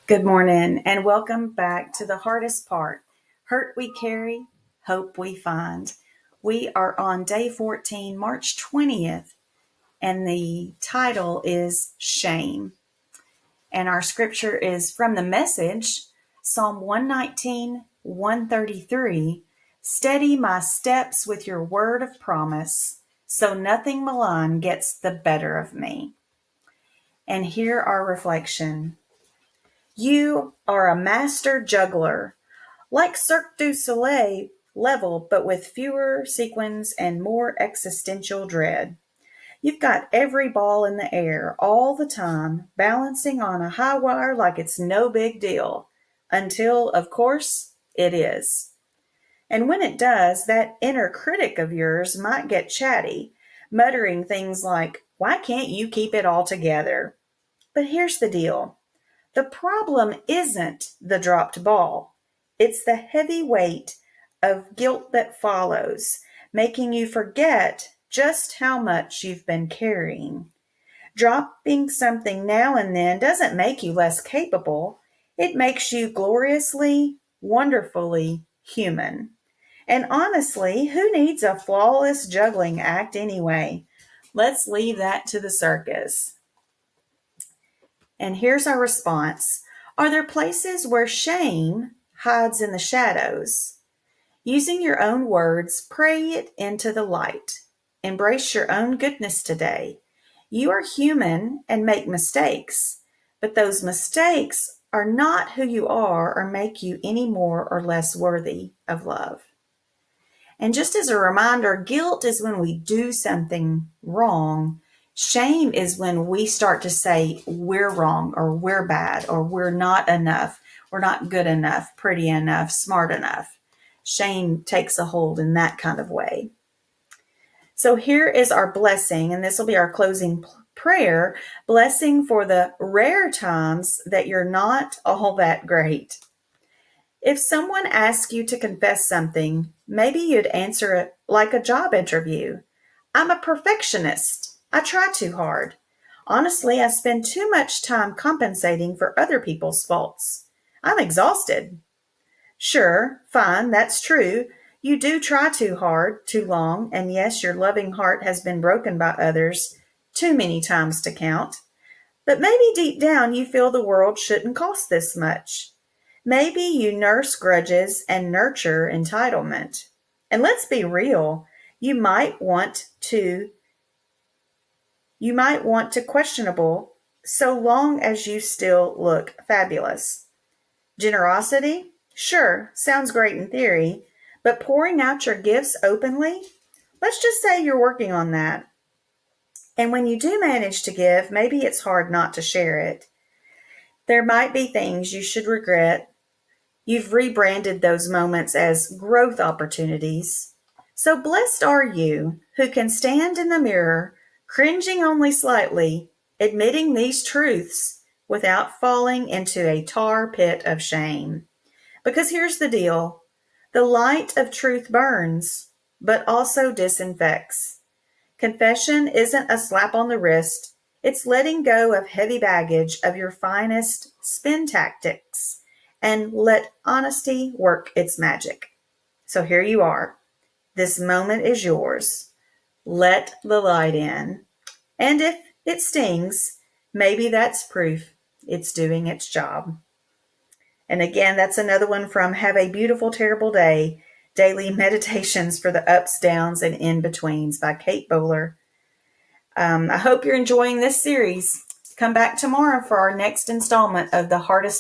Good morning and welcome back to the hardest part. Hurt we carry, hope we find. We are on day 14, March 20th, and the title is Shame. And our scripture is from the Message, Psalm 119, 133. Steady my steps with your word of promise, so nothing malign gets the better of me. And here our reflection. You are a master juggler, like Cirque du Soleil level, but with fewer sequins and more existential dread. You've got every ball in the air all the time, balancing on a high wire like it's no big deal, until, of course, it is. And when it does, that inner critic of yours might get chatty, muttering things like, "Why can't you keep it all together?" But here's the deal. The problem isn't the dropped ball. It's the heavy weight of guilt that follows, making you forget just how much you've been carrying. Dropping something now and then doesn't make you less capable. It makes you gloriously, wonderfully human. And honestly, who needs a flawless juggling act anyway? Let's leave that to the circus. And here's our response. Are there places where shame hides in the shadows? Using your own words, pray it into the light. Embrace your own goodness today. You are human and make mistakes, but those mistakes are not who you are or make you any more or less worthy of love. And just as a reminder, guilt is when we do something wrong. Shame is when we start to say we're wrong or we're bad or we're not enough, we're not good enough, pretty enough, smart enough. Shame takes a hold in that kind of way. So here is our blessing, and this will be our closing prayer. Blessing for the rare times that you're not all that great. If someone asks you to confess something, maybe you'd answer it like a job interview. I'm a perfectionist. I try too hard. Honestly, I spend too much time compensating for other people's faults. I'm exhausted. Sure, fine, that's true. You do try too hard, too long, and yes, your loving heart has been broken by others too many times to count. But maybe deep down you feel the world shouldn't cost this much. Maybe you nurse grudges and nurture entitlement. And let's be real, you might want to questionable so long as you still look fabulous. Generosity? Sure, sounds great in theory, but pouring out your gifts openly? Let's just say you're working on that. And when you do manage to give, maybe it's hard not to share it. There might be things you should regret. You've rebranded those moments as growth opportunities. So blessed are you who can stand in the mirror, cringing only slightly, admitting these truths without falling into a tar pit of shame. Because here's the deal. The light of truth burns, but also disinfects. Confession isn't a slap on the wrist. It's letting go of heavy baggage of your finest spin tactics and let honesty work its magic. So here you are. This moment is yours. Let the light in. And if it stings, maybe that's proof it's doing its job. And again, that's another one from Have a Beautiful, Terrible Day, Daily Meditations for the Ups, Downs, and In-Betweens by Kate Bowler. I hope you're enjoying this series. Come back tomorrow for our next installment of The Hardest